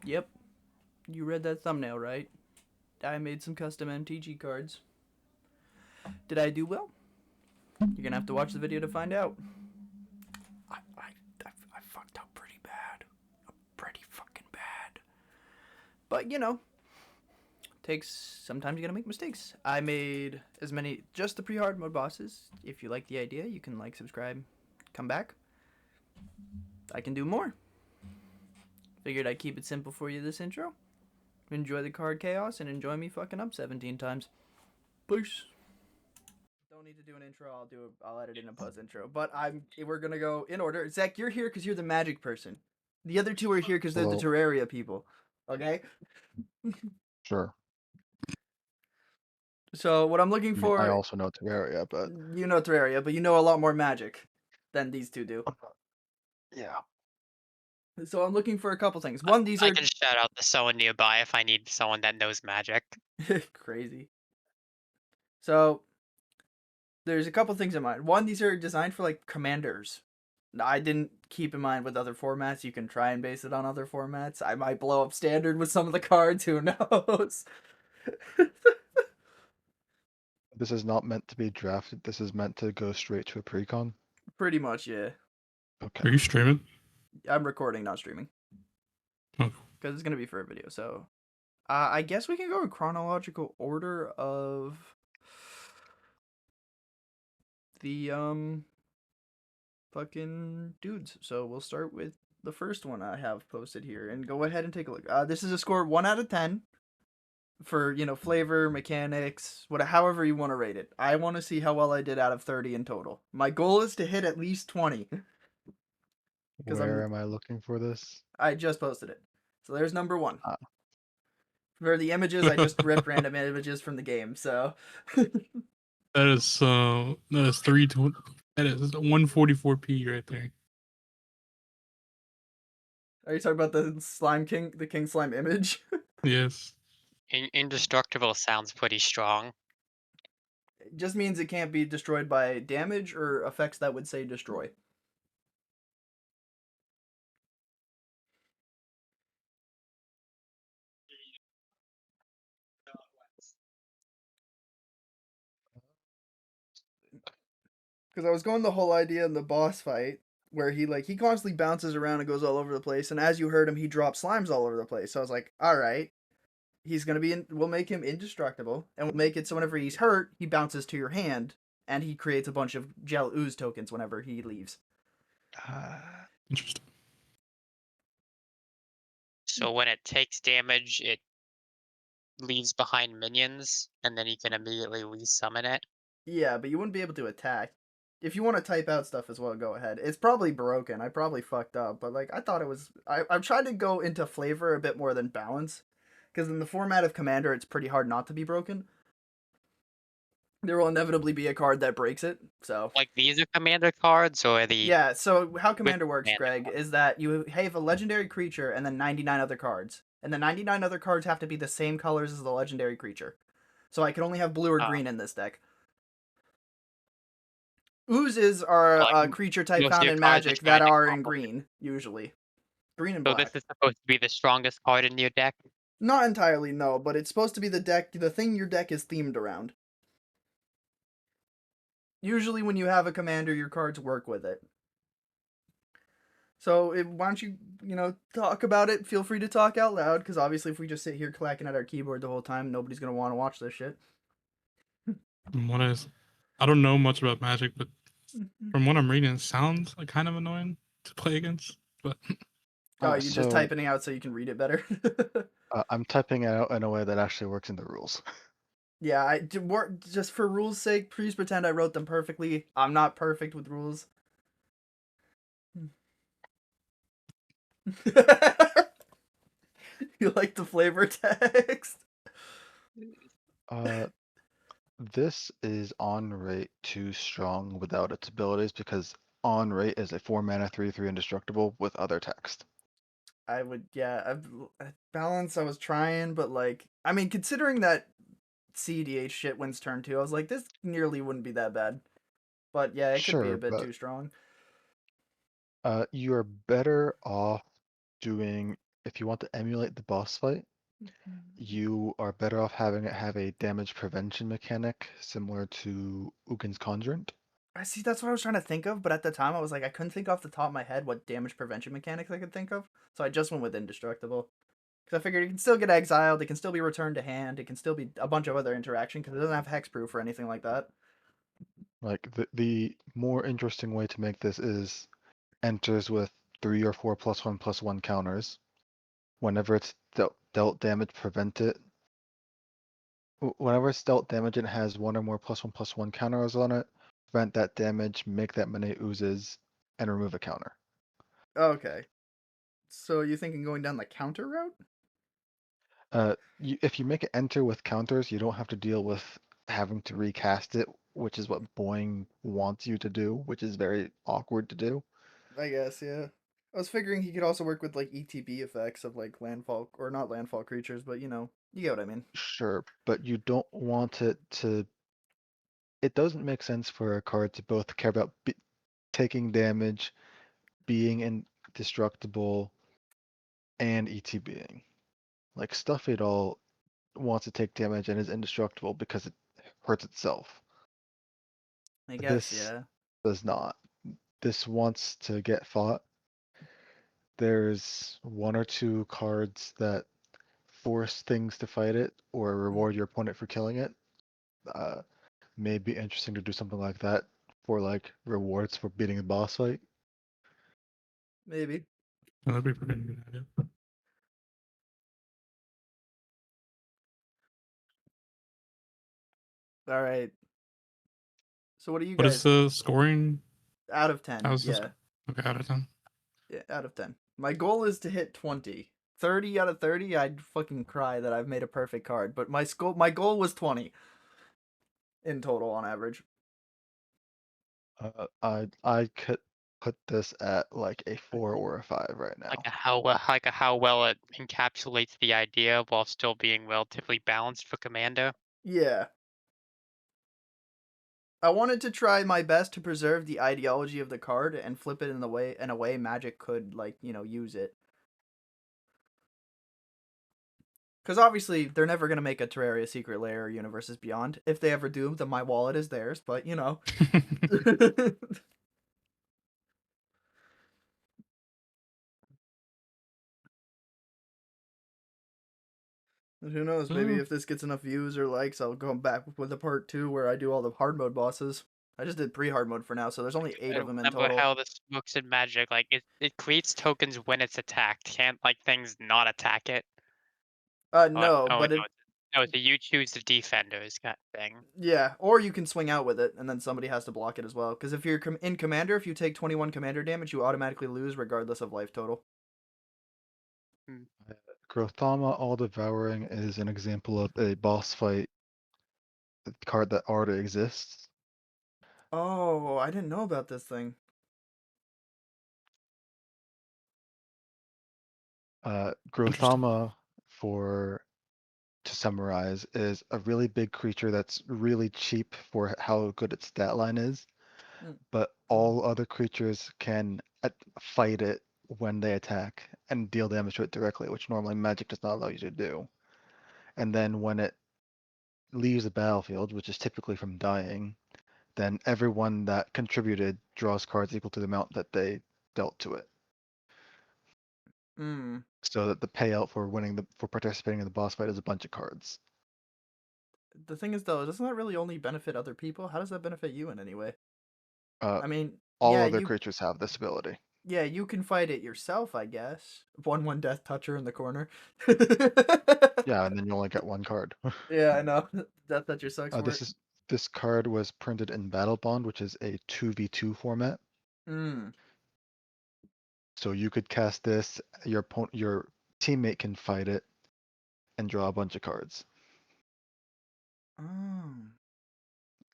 Yep, you read that thumbnail right. I made some custom MTG cards. Did I do well? You're gonna have to watch the video to find out. I fucked up pretty bad. Pretty fucking bad. But, takes sometimes you gotta make mistakes. I made as many just the pre-hard mode bosses. If you like the idea, you can like, subscribe, come back. I can do more. Figured I'd keep it simple for you this intro. Enjoy the card chaos and enjoy me fucking up 17 times. Peace. Don't need to do an intro. I'll edit in a post intro. But we're gonna go in order. Zach, you're here because you're the magic person. The other two are here because they're the Well, Terraria people. Okay. sure. So what I'm looking I mean, I for, also know Terraria, but you know Terraria, but you know a lot more magic than these two do. yeah. So I'm looking for a couple things. I, One, these I are can shout out to someone nearby if I need someone that knows magic. crazy. So there's a couple things in mind. One, these are designed for like commanders. I didn't keep in mind with other formats. You can try and base it on other formats. I might blow up standard with some of the cards. Who knows? This is not meant to be drafted. This is meant to go straight to a precon. Pretty much, yeah. Okay. Are you streaming? I'm recording, not streaming, Oh, because it's gonna be for a video. So, I guess we can go in chronological order of the fucking dudes. So we'll start with the first one I have posted here, and go ahead and take a look. This is a score 1 out of 10 for flavor, mechanics, however you want to rate it. I want to see how well I did out of 30 in total. My goal is to hit at least 20. Where am I looking for this? I just posted it. So there's number one. Ah. For the images, I just ripped random images from the game. So that is 320. That is 144p right there. are you talking about the slime king, the king slime image? Yes. Indestructible sounds pretty strong. It just means it can't be destroyed by damage or effects that would say destroy. Because I was going the whole idea in the boss fight where he constantly bounces around and goes all over the place, and as you heard him, he drops slimes all over the place. So I was like, all right, he's gonna be we'll make him indestructible, and we'll make it so whenever he's hurt, he bounces to your hand, and he creates a bunch of gel ooze tokens whenever he leaves. Interesting. So when it takes damage, it leaves behind minions, and then you can immediately resummon it. Yeah, but you wouldn't be able to attack. If you want to type out stuff as well, go ahead. It's probably broken. I probably fucked up, but I thought it was. I've tried to go into flavor a bit more than balance, because in the format of Commander, it's pretty hard not to be broken. There will inevitably be a card that breaks it. So Like these are commander cards, or the yeah. So how Commander works, Commander Greg, is that you have a legendary creature and then 99 other cards, and the 99 other cards have to be the same colors as the legendary creature. So I can only have blue or green in this deck. Oozes are a creature type most of found your in cards are Magic trying that to are in combo. green, usually. Green and So black. this is supposed to be the strongest card in your deck. Not entirely, no, but it's supposed to be the thing your deck is themed around. Usually when you have a commander, your cards work with it. So why don't you, talk about it? Feel free to talk out loud, because obviously if we just sit here clacking at our keyboard the whole time, nobody's going to want to watch this shit. I don't know much about Magic, but from what I'm reading, it sounds like kind of annoying to play against. But oh, you're just typing it out so you can read it better? I'm typing it out in a way that actually works in the rules. Yeah, just for rules' sake, please pretend I wrote them perfectly. I'm not perfect with rules. You like the flavor text? This is on rate too strong without its abilities because on rate is a 4 mana 3/3 indestructible with other text. I would, yeah. Balance, I was trying, but considering that CDH shit wins turn 2, I was like, this nearly wouldn't be that bad. But yeah, it could be a Sure, bit but too strong. you are better off doing if you want to emulate the boss fight, you are better off having it have a damage prevention mechanic similar to Ugin's Conjurant. I see. That's what I was trying to think of, but at the time I was like, I couldn't think off the top of my head what damage prevention mechanics I could think of, so I just went with indestructible. Because I figured it can still get exiled, it can still be returned to hand, it can still be a bunch of other interaction because it doesn't have hexproof or anything like that. Like the more interesting way to make this is enters with 3 or 4 +1/+1 counters. Whenever it's dealt damage, prevent it. Whenever it's dealt damage and it has 1 or more +1/+1 counters on it, prevent that damage, make that many oozes, and remove a counter. Okay. So you thinking going down the counter route? If you make it enter with counters, you don't have to deal with having to recast it, which is what Boing wants you to do, which is very awkward to do. I guess, yeah. I was figuring he could also work with like ETB effects of like landfall or not landfall creatures, but you get what I mean. Sure, but you don't want it to. It doesn't make sense for a card to both care about taking damage, being indestructible, and ETBing. Like Stuff It All wants to take damage and is indestructible because it hurts itself. I guess, This yeah. does not. This wants to get fought. There's 1 or 2 cards that force things to fight it or reward your opponent for killing it. May be interesting to do something like that for like rewards for beating a boss fight. Maybe. Oh, that'd be a pretty good idea. All right. So what do you What is guys the scoring? out of 10? How's this? Yeah. Okay, out of 10. Yeah, out of 10. My goal is to hit 20. 30 out of 30, I'd fucking cry that I've made a perfect card, but my goal was 20 in total on average. I could put this at like a 4 or a 5 right now. Like how well it encapsulates the idea while still being relatively balanced for Commando. Yeah. I wanted to try my best to preserve the ideology of the card and flip it in a way Magic could use it. Because obviously they're never gonna make a Terraria Secret Lair or Universes Beyond. If they ever do, then my wallet is theirs. But who knows? Maybe Oh. if this gets enough views or likes, I'll go back with a part 2 where I do all the hard mode bosses. I just did pre-hard mode for now, so there's only 8 I of them in remember total. how this works in Magic. Like it creates tokens when it's attacked. Can't like things not attack it. No, Oh but no, no, so you choose the defenders kind of thing. yeah, or you can swing out with it, and then somebody has to block it as well. Because if you're in Commander, if you take 21 Commander damage, you automatically lose regardless of life total. Grothama All Devouring is an example of a boss fight card that already exists. Oh, I didn't know about this thing. Interesting. Grothama, to summarize, is a really big creature that's really cheap for how good its stat line is, Mm. but all other creatures can fight it when they attack and deal damage to it directly, which normally Magic does not allow you to do. And then when it leaves the battlefield, which is typically from dying, then everyone that contributed draws cards equal to the amount that they dealt to it. Mm. So that the payout for participating in the boss fight is a bunch of cards. The thing is, though, doesn't that really only benefit other people? How does that benefit you in any way? Uh, I mean, all yeah, other creatures have this ability. you can fight it yourself, I guess. 1/1 Death Toucher in the corner. Yeah, and then you only get 1 card. Yeah, I know. Death Toucher sucks for it. This card was printed in Battle Bond, which is a 2v2 format. Mm. So you could cast this, your teammate can fight it, and draw a bunch of cards. Oh.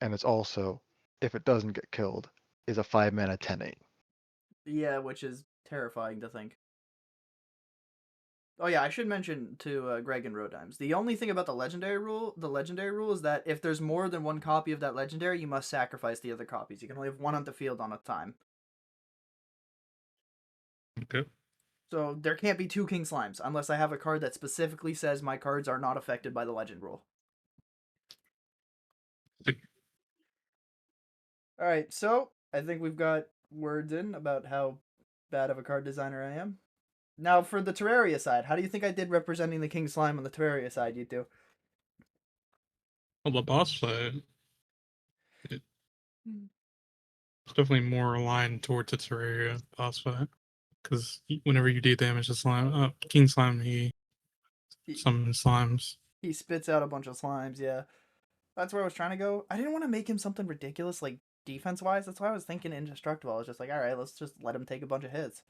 And it's also, if it doesn't get killed, is a 5 mana 10/8. Yeah, which is terrifying to think. Oh yeah, I should mention to Greg and Rodimes. The only thing about the legendary rule is that if there's more than one copy of that legendary, you must sacrifice the other copies. You can only have one on the field on a time. Okay. So there can't be 2 King Slimes unless I have a card that specifically says my cards are not affected by the legend rule. Alright, so I think we've got words in about how bad of a card designer I am. Now for the Terraria side, how do you think I did representing the King Slime on the Terraria side, you two? Well, the boss fight, it's definitely more aligned towards the Terraria boss fight. Because whenever you do damage to slime, King Slime, he summons slimes. He spits out a bunch of slimes, yeah. That's where I was trying to go. I didn't want to make him something ridiculous like defense wise. That's why I was thinking indestructible. I was just like, all right, let's just let him take a bunch of hits.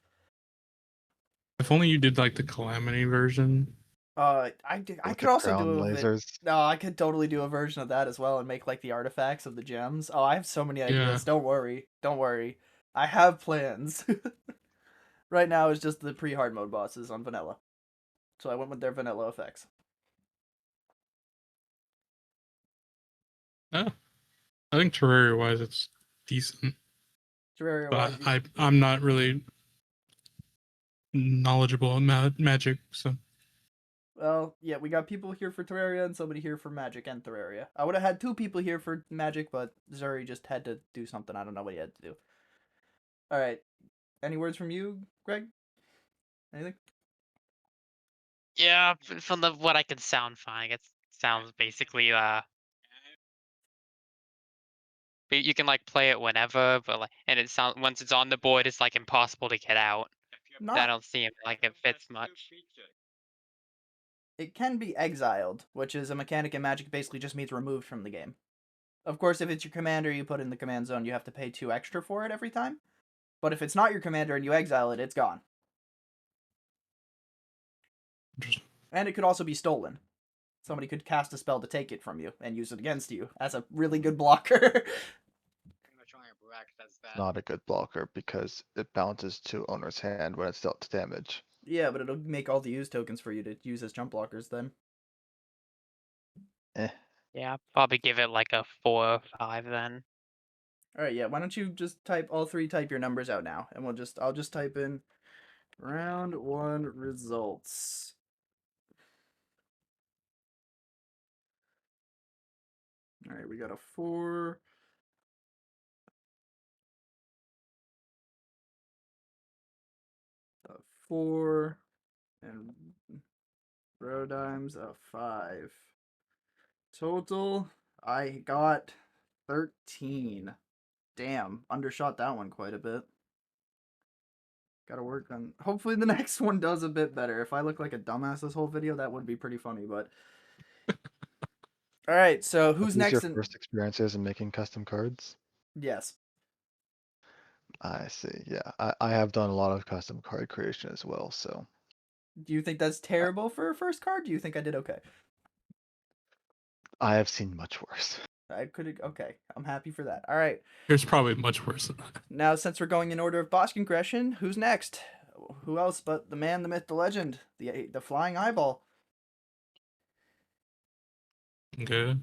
If only you did like the Calamity version. I With could the also crown do a lasers. no, I could totally do a version of that as well and make like the artifacts of the gems. Oh, I have so many ideas. Yeah. Don't worry. Don't worry. I have plans. Right now it's just the pre-hard mode bosses on vanilla. So I went with their vanilla effects. Oh, I think Terraria wise, it's decent. Terraria But wise, I'm not really knowledgeable in magic, so well, yeah, we got people here for Terraria and somebody here for Magic and Terraria. I would have had 2 people here for Magic, but Zuri just had to do something. I don't know what he had to do. All right. Any words from you, Greg? Anything? Yeah, from what I can sound fine, it sounds basically you can like play it whenever, but like, and it sounds once it's on the board, it's like impossible to get out. That Not. don't seem like it fits much. It can be exiled, which is a mechanic in Magic. Basically, just means removed from the game. Of course, if it's your commander, you put in the command zone. You have to pay 2 extra for it every time. But if it's not your commander and you exile it, it's gone. just And it could also be stolen. Somebody could cast a spell to take it from you and use it against you as a really good blocker. Not a good blocker because it bounces to owner's hand when it's dealt damage. Yeah, but it'll make all the use tokens for you to use as jump blockers then. Eh. Yeah, probably give it like a 4 or 5 then. Alright, yeah, why don't you just type all 3 type your numbers out now and I'll just type in round 1 results. Alright, we got a 4. A 4 and Rodime's a 5. Total, I got 13. Damn, undershot that one quite a bit. Gotta work on. Hopefully, the next one does a bit better. If I look like a dumbass this whole video, that would be pretty funny, but. Alright, so Are who's these your next? first experiences in making custom cards? Yes. I see. Yeah, I have done a lot of custom card creation as well. So Do you think that's terrible for a first card? Do you think I did okay? I have seen much worse. I could. Okay, I'm happy for that. Alright, there's probably much worse than that. now since we're going in order of boss concretion, who's next? Who else but the man, the myth, the legend, the flying eyeball? Okay.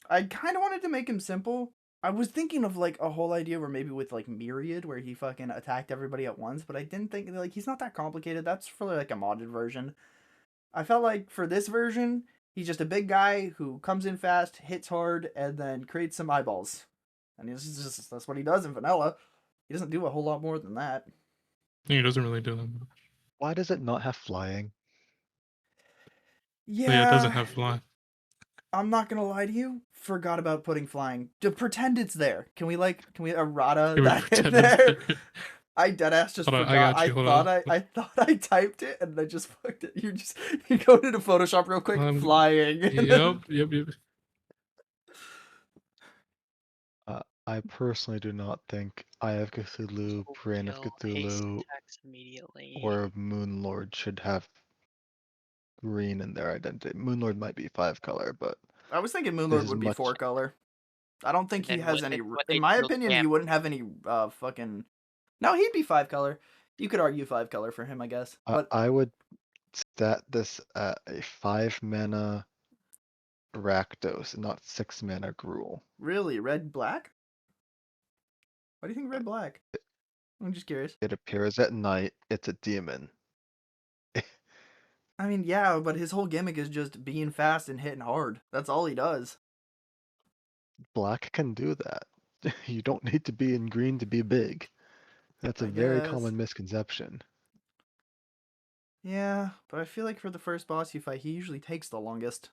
I kind of wanted to make him simple. I was thinking of like a whole idea where maybe with like Myriad, where he fucking attacked everybody at once, but I didn't think like he's not that complicated. That's for like a modded version. I felt like for this version, he's just a big guy who comes in fast, hits hard, and then creates some eyeballs. And that's what he does in vanilla. He doesn't do a whole lot more than that. He doesn't really do that much. Why does it not have flying? Yeah, it doesn't Yeah, have fly. I'm not gonna lie to you. Forgot about putting flying. To pretend it's there. Can we errata Can we that in pretend there? it's there? I deadass just Hold on, I forgot. got you, hold on. I thought I typed it and I just fucked it. You go into Photoshop real quick, flying. Yep. I personally do not think Eye of Cthulhu, Brain of Kill haste Cthulhu, attacks immediately. or Moonlord should have green in their identity. Moonlord might be 5-color, but I was thinking This Moonlord is would be much- 4-color. I don't think he Then has would any. they- would In they my deal opinion, he damage? wouldn't have any fucking. No, he'd be 5-color. You could argue 5-color for him, I guess. But I would stat this at a 5-mana Rakdos, not 6-mana Gruul. really, red black? Why do you think red black? I'm just curious. It appears at night. It's a demon. I mean, yeah, but his whole gimmick is just being fast and hitting hard. That's all he does. Black can do that. You don't need to be in green to be big. That's a I very guess. common misconception. Yeah, but I feel like for the first boss you fight, he usually takes the longest.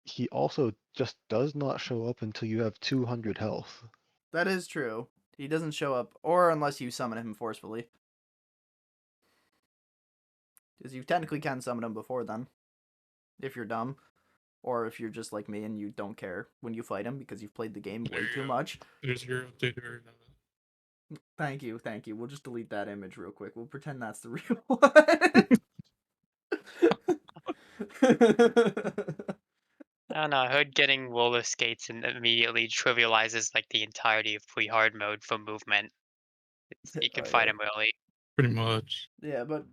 He also just does not show up until you have 200 health. That is true. He doesn't show up, or unless you summon him forcefully. Because you technically can summon him before then. If you're dumb. Or if you're just like me and you don't care when you fight him because you've played the game way too much. There's your update right now. Thank you. We'll just delete that image real quick. We'll pretend that's the real one. I don't know. I heard getting roller skates and immediately trivializes like the entirety of pre-hard mode for movement. You can Oh, fight yeah. him early. Pretty much. Yeah, but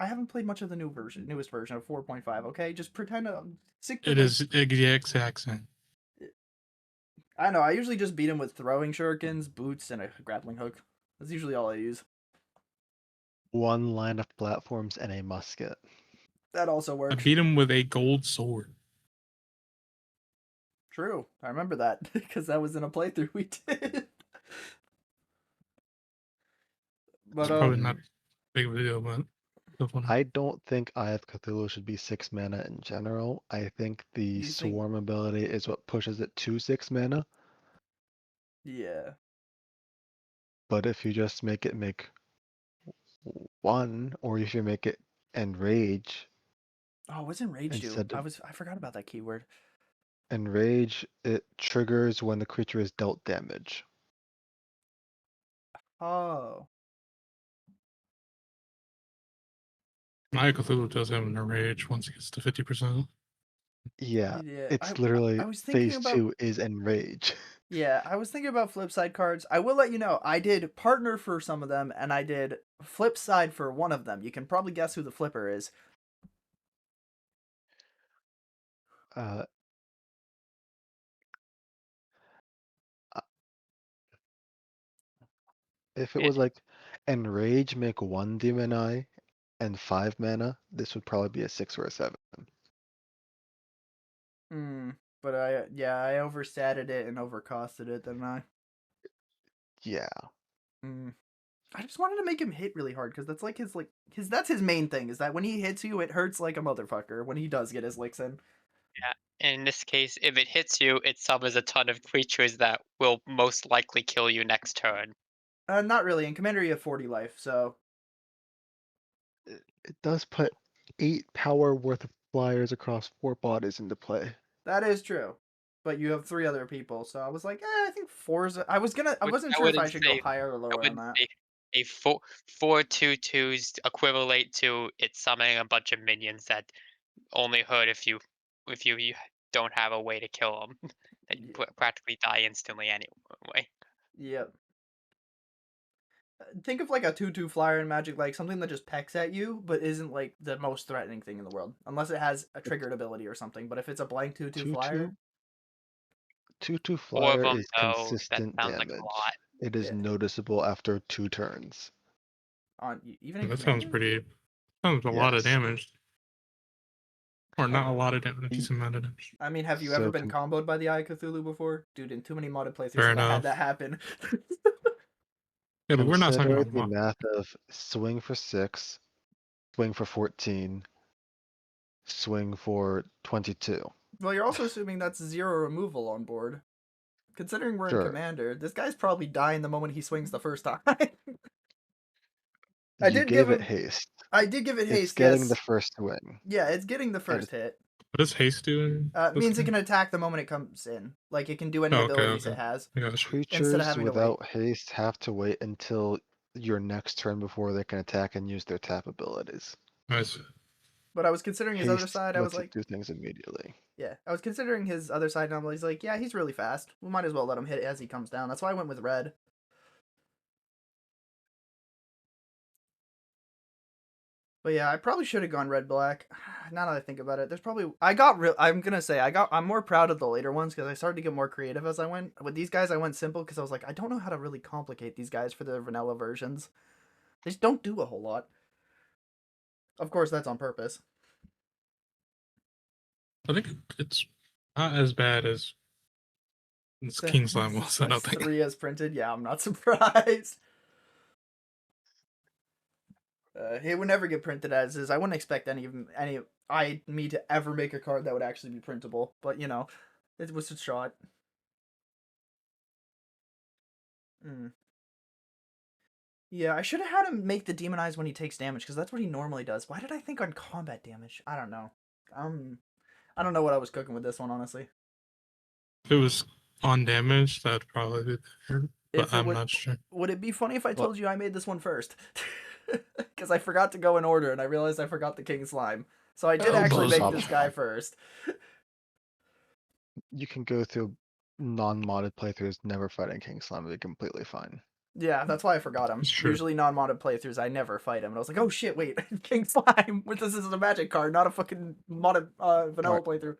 I haven't played much of the newest version of 4.5. Okay, just pretend to stick to It is the exact same. I know. I usually just beat him with throwing shurikens, boots, and a grappling hook. That's usually all I use. One line of platforms and a musket. That also I works. beat him with a gold sword. True. I remember that because that was in a playthrough we did. But It's probably not big of a deal, but still funny. I don't think Eye of Cthulhu should be 6 mana in general. I think the You think- Swarm ability is what pushes it to 6 mana. yeah. But if you just make it make 1, or if you make it Enrage, Oh, what's Enrage do? Instead of- I forgot about that keyword. Enrage, it triggers when the creature is dealt damage. Oh. My Cthulhu does have an rage once it gets to 50%. Yeah, Yeah. it's literally I was thinking phase about 2 is Enrage. Yeah, I was thinking about flip side cards. I will let you know, I did partner for some of them, and I did flip side for one of them. You can probably guess who the flipper is. Uh, if it Yeah. was like Enrage, make 1 Demon Eye and 5 mana, this would probably be a 6 or a 7. But I overstatted it and overcosted it, didn't I? Yeah. I just wanted to make him hit really hard because that's like his that's his main thing is that when he hits you, it hurts like a motherfucker when he does get his licks in. And in this case, if it hits you, it summons a ton of creatures that will most likely kill you next turn. Not really. In Commander, you have 40 life, so It does put 8 power worth of flyers across 4 bodies into play. that is true. But you have 3 other people, so I was like, I think 4 is. I wasn't I sure if I wouldn't should say- go higher or I lower on wouldn't that. say a 4/2/2s equivalent to it summoning a bunch of minions that only hurt if you don't have a way to kill them. That you Yeah. practically die instantly anyway. Yep. Think of like a 2/2 flyer in Magic, like something that just pecks at you, but isn't like the most threatening thing in the world, unless it has a triggered ability or something. But if it's a blank 2/2 flyer, 2/2 4 of flyer them, is though, that consistent sounds like damage. a lot. It is Yeah. noticeable after 2 turns. Even in That sounds Commander? sounds a lot of Yes. damage. Or not a lot of damage, decent amount of damage. I mean, have you So ever been comboed by the Eye of Cthulhu before? Dude, in too many modded playthroughs Fair have I had enough. that happen. Yeah, but we're not talking Consider about the mod. math of swing for 6, swing for 14, swing for 22. Well, you're also assuming that's 0 removal on board. Considering we're in Sure. Commander, this guy's probably dying the moment he swings the first time. I You did gave give it him- haste. I did give it It's haste, getting yes. the first swing. Yeah, it's getting the first hit. What does haste do? It means it can attack the moment it comes in. Like, it can do any Oh, okay, abilities okay. it has. I got you. Creatures having to wait. without haste have to wait until your next turn before they can attack and use their tap abilities. Nice. But I was considering his other Haste side. I was lets like, it do things immediately. yeah. I was considering his other side, and I was like, yeah, he's really fast. We might as well let him hit as he comes down. That's why I went with red. But yeah, I probably should have gone red black. Now that I think about it, there's probably I'm more proud of the later ones because I started to get more creative as I went. With these guys, I went simple because I was like, I don't know how to really complicate these guys for their vanilla versions. They just don't do a whole lot. Of course, that's on purpose. I think it's not as bad as King Slime was. I don't think. 3 as printed. Yeah, I'm not surprised. It would never get printed as is. I wouldn't expect me to ever make a card that would actually be printable. But you know, it was a shot. Mm. Yeah, I should have had him make the demonize when he takes damage because that's what he normally does. Why did I think on combat damage? I don't know. I don't know what I was cooking with this one honestly. If it was on damage, that'd probably be better, but If it I'm not sure. would it be funny if I Well- told you I made this one first? Because I forgot to go in order and I realized I forgot the King Slime. So I did Oh, actually those make up. this guy first. You can go through non-modded playthroughs never fighting King Slime and be completely fine. Yeah, that's why I forgot him. It's true. Usually non-modded playthroughs, I never fight him. And I was like, oh shit, wait, King Slime. This is a magic card, not a fucking modded vanilla Alright. playthrough.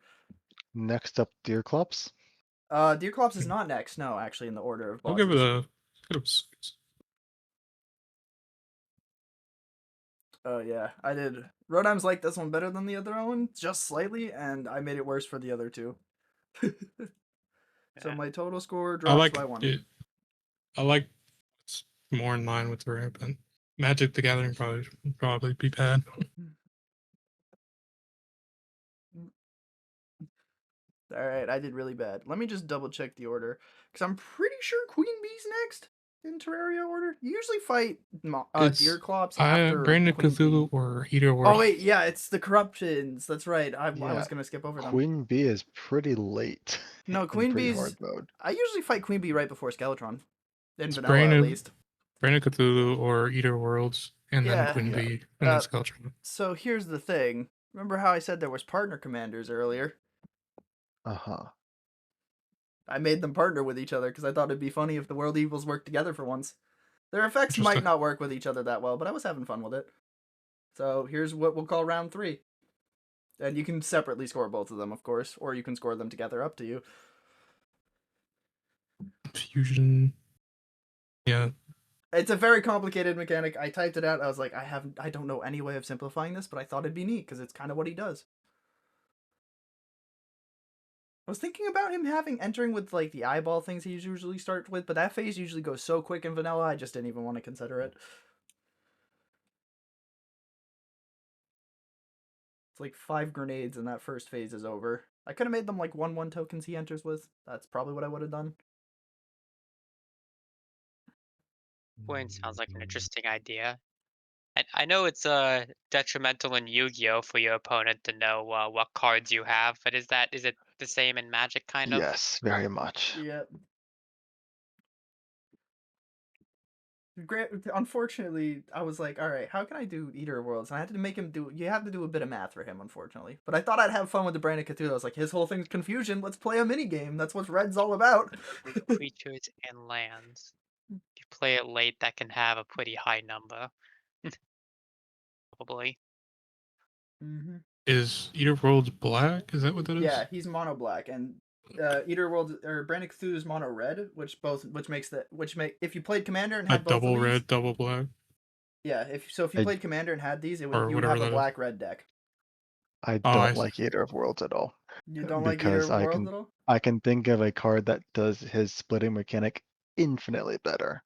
Next up, Deerclops. Deerclops is not next. No, actually, in the order of I'll bosses. give it a. Give it a 6. Oh yeah, I did. Rodam's like this one better than the other one, just slightly, and I made it worse for the other two. So Yeah. my total score I drops like by 1. it. I like it's more in line with the rampant. Magic the Gathering probably be bad. All right, I did really bad. Let me just double check the order because I'm pretty sure Queen Bee's next in Terraria order. You usually fight It's Deerclops after Brain of Queen Cthulhu Bee. or Eater World. Oh wait, yeah, it's the corruptions. That's right. I Yeah, was gonna skip over them. Queen Bee is pretty late No, in Queen pretty Bee's. hard mode. I usually fight Queen Bee right before Skeletron, in It's vanilla at least. Brain of Cthulhu or Eater Worlds, and Yeah. then Queen Yeah. Bee, and then Skeletron. So here's the thing. Remember how I said there was partner commanders earlier? Uh-huh. I made them partner with each other because I thought it'd be funny if the World Evils worked together for once. Their effects might Interesting. not work with each other that well, but I was having fun with it. So here's what we'll call round 3. And you can separately score both of them, of course, or you can score them together, up to you. Fusion. Yeah. It's a very complicated mechanic. I typed it out. I was like, I don't know any way of simplifying this, but I thought it'd be neat because it's kind of what he does. I was thinking about him entering with like the eyeball things he usually starts with, but that phase usually goes so quick in vanilla, I just didn't even want to consider it. It's like 5 grenades and that first phase is over. I could have made them like 1/1 tokens he enters with. That's probably what I would have done. Point sounds like an interesting idea. I know it's detrimental in Yu-Gi-Oh for your opponent to know what cards you have, but is it the same in Magic kind of? Yes, very much. Yeah. Unfortunately, I was like, all right, how can I do Eater Worlds? And I had to make him do. You have to do a bit of math for him, unfortunately. But I thought I'd have fun with the Brain of Cthulhu. I was like, his whole thing's confusion. Let's play a mini game. That's what Red's all about. Creatures and lands. If you play it late, that can have a pretty high number. Probably. Mm-hmm. Is Eater Worlds black? Is that what that is? Yeah, he's mono black, and Eater World or Brain of Cthulhu is mono red, which makes if you played Commander and A had both double of these, red, double black. yeah, if you I- played Commander and had these, Or you would whatever have a that is. black red deck. I Oh, don't I see. like Eater of Worlds at all. You don't like Eater Because I Worlds can at all? I can think of a card that does his splitting mechanic infinitely better.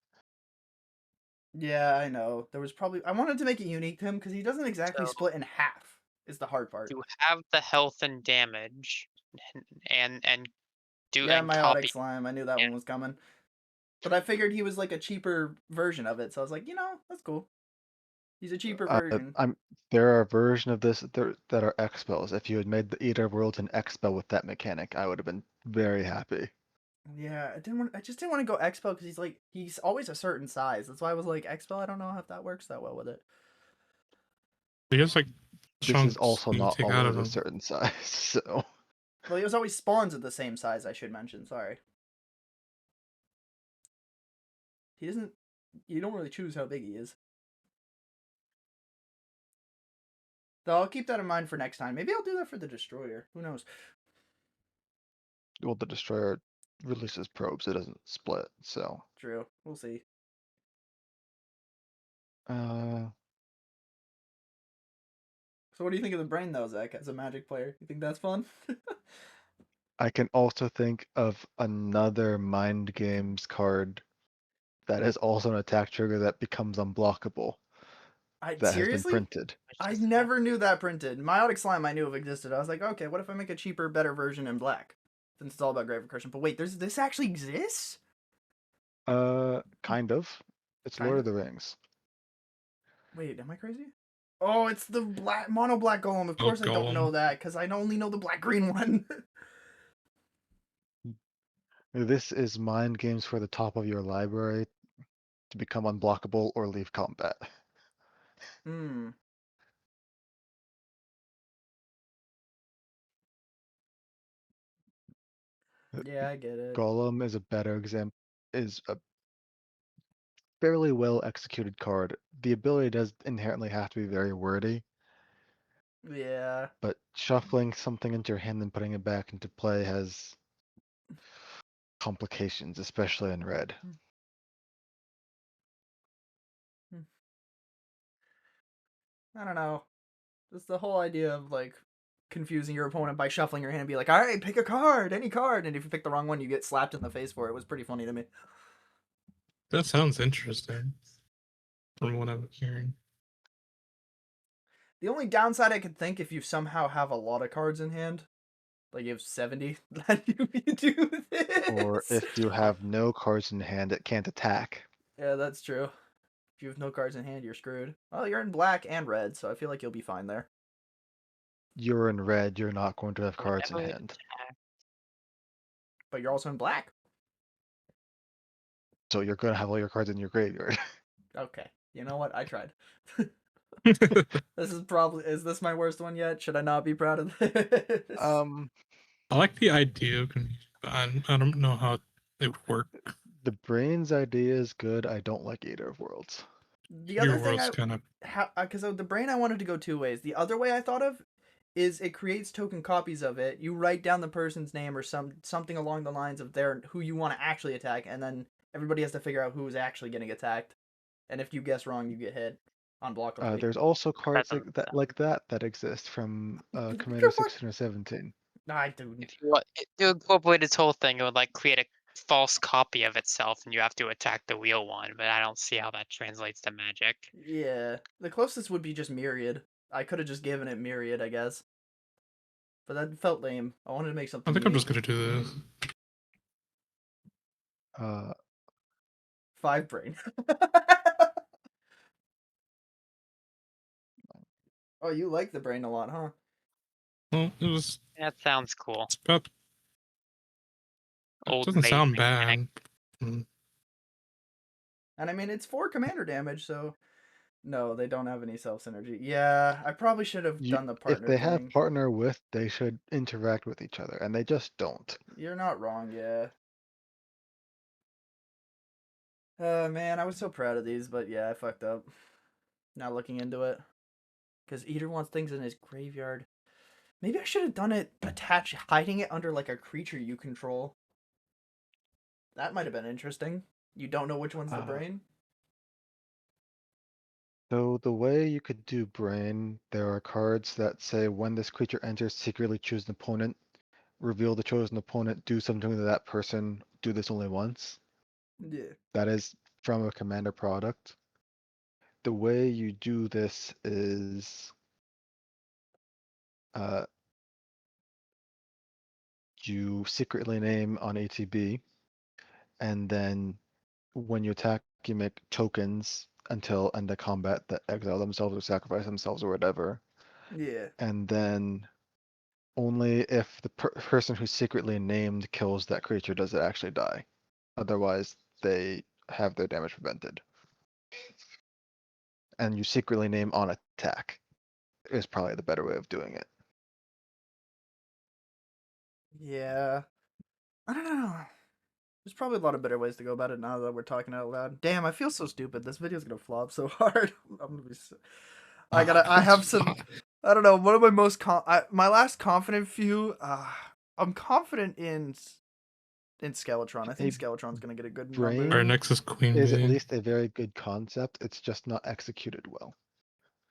Yeah, I know. There was probably I wanted to make it unique to him because he doesn't exactly So- split in half. Is the hard part. You have the health and damage, and do Yeah, and Meiotic copy. Slime. I knew that Yeah. one was coming. But I figured he was like a cheaper version of it, so I was like, that's cool. He's a cheaper version. There are a version of this that are expels. If you had made the Eater of Worlds an expel with that mechanic, I would have been very happy. Yeah, I just didn't want to go Expel because he's always a certain size. That's why I was like Expel. I don't know if that works that well with it. He has like This chunks is also you not take out always of a him. certain size, so Well, he was always spawns at the same size. I should mention. Sorry. He doesn't. You don't really choose how big he is. Though I'll keep that in mind for next time. Maybe I'll do that for the destroyer. Who knows? Well, the destroyer releases probes; it doesn't split. So, True. We'll see. uh, So what do you think of the brain though, Zach, as a Magic player? You think that's fun? I can also think of another Mind Games card that is also an attack trigger that becomes unblockable that has been Seriously? printed. Which I is- never knew that printed. Meiotic Slime I knew of existed. I was like, okay, what if I make a cheaper, better version in black? Since it's all about grave recursion. But wait, this actually exists? Kind of. It's Lord Kind of the Rings. Wait, am I crazy? Oh, it's the mono black golem. Of Oh, course I don't Golem. know that because I only know the black green one. This is Mind Games for the top of your library to become unblockable or leave combat. Hmm. Yeah, I get it. Golem is a better example. Is a fairly well executed card. The ability does inherently have to be very wordy, Yeah. but shuffling something into your hand and putting it back into play has complications, especially in red. I don't know. Just the whole idea of like confusing your opponent by shuffling your hand and be like, all right, pick a card, any card, and if you pick the wrong one, you get slapped in the face for it. Was pretty funny to me. That sounds interesting. From what I'm hearing. The only downside I could think if you somehow have a lot of cards in hand, like you have 70, that you do this. Or if you have no cards in hand, it can't attack. Yeah, that's true. If you have no cards in hand, you're screwed. Well, you're in black and red, so I feel like you'll be fine there. You're in red, you're not going to have cards in Whenever it hand. attacks, But you're also in black. So you're going to have all your cards in your graveyard. Okay. You know what? I tried. Is this my worst one yet? Should I not be proud of this? I like the idea of confusion, but I don't know how it would work. The brains idea is good. I don't like either of worlds. The other Your thing world's kind of because the brain I wanted to go two ways. The other way I thought of is it creates token copies of it. You write down the person's name or something along the lines of who you want to actually attack, and then everybody has to figure out who's actually getting attacked. And if you guess wrong, you get hit unblockably. There's also cards doesn't like that exist from What Commander the fuck? 16 or 17. I do. if you want to incorporate its whole thing, it would like create a false copy of itself, and you have to attack the real one. But I don't see how that translates to Magic. Yeah, the closest would be just Myriad. I could have just given it Myriad, I guess. But that felt lame. I wanted to make something. I think I'm just unique. gonna do this. Uh, 5 brain. Oh, you like the brain a lot, huh? Well, it That sounds cool. it's about it Old doesn't mate sound mechanic. bad. Mm. And I mean, it's 4 commander damage, so no, they don't have any self synergy. Yeah, I probably should have done the if partner they thing. have partner with, they should interact with each other, and they just don't. You're not wrong, yeah. Man, I was so proud of these, but yeah, I fucked up. Not looking into it. Because Eater wants things in his graveyard. Maybe I should have done it hiding it under like a creature you control. That might have been interesting. You don't know which one's the brain? So the way you could do brain, there are cards that say when this creature enters, secretly choose an opponent, reveal the chosen opponent, do something to that person, do this only once. Yeah. That is from a commander product. The way you do this is you secretly name on ATB, and then when you attack, you make tokens until end of combat that exile themselves or sacrifice themselves or whatever. Yeah. And then only if the person who's secretly named kills that creature does it actually die. Otherwise, they have their damage prevented. And you secretly name on attack is probably the better way of doing it. Yeah. I don't know. There's probably a lot of better ways to go about it now that we're talking out loud. Damn, I feel so stupid. This video's gonna flop so hard. I'm gonna be. I have some. I don't know. One of my most my last confident few. I'm confident in Skeletron. I think A Skeletron's gonna get a good brain Our number. next is Queen is at Bee. least a very good concept. It's just not executed well.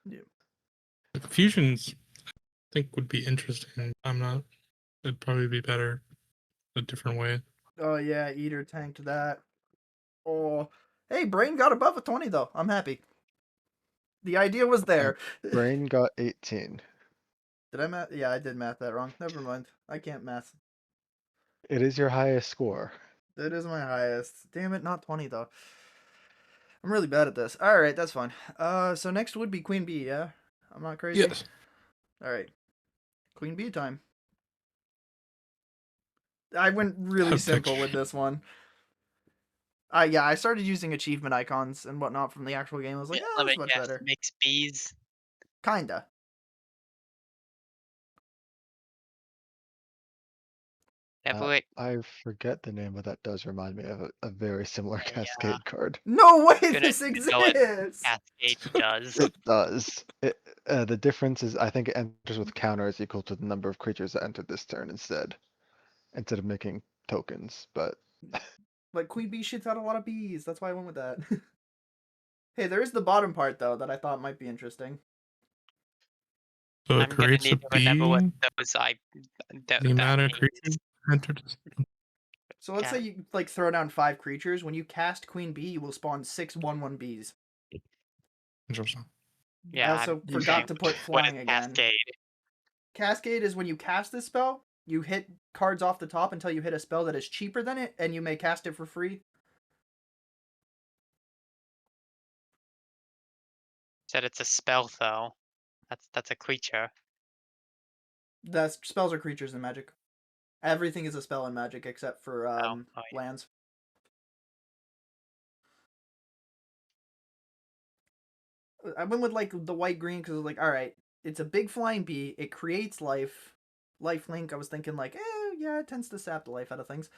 The fusions, I think, would be interesting. I'm not. It'd probably be better a different way. Oh yeah, Eater tanked that. Oh, hey, Brain got above a 20 though. I'm happy. The idea was there. Brain got 18. Did I math? Yeah, I did math that wrong. Never mind. I can't math. It is your highest score. That is my highest. Damn it, not 20 though. I'm really bad at this. All right, that's fine. So next would be Queen Bee. Yeah, I'm not crazy. Yes. All right, Queen Bee time. I went really Have simple texture. with this one. Yeah, I started using achievement icons and whatnot from the actual game. I was like, Yeah, oh, let that's me much guess. better. Makes bees. Kinda. Yeah, but wait. I forget the name, but that does remind me of a very similar I Cascade card. No way, couldn't this even know what exists. Cascade does. It does. The difference is I think it enters with counters equal to the number of creatures that entered this turn instead of making tokens. But Like Queen Bee shits out a lot of bees. That's why I went with that. Hey, there is the bottom part though that I thought might be interesting. So it I'm gonna creates a need to remember what bee. those that The amount of means. creatures entered. So let's say you like throw down 5 creatures. When you cast Queen Bee, you will spawn 6 1/1 bees. Interesting. Yeah, I I'm also You forgot should- to put what is flying again. Cascade? Cascade is when you cast this spell, you hit cards off the top until you hit a spell that is cheaper than it, and you may cast it for free. Said it's a spell though. That's a creature. The spells are creatures in Magic. Everything is a spell in Magic except for Oh, yeah. lands. I went with like the white green because like, all right, it's a big flying bee. It creates life. Life link. I was thinking like, yeah, it tends to sap the life out of things.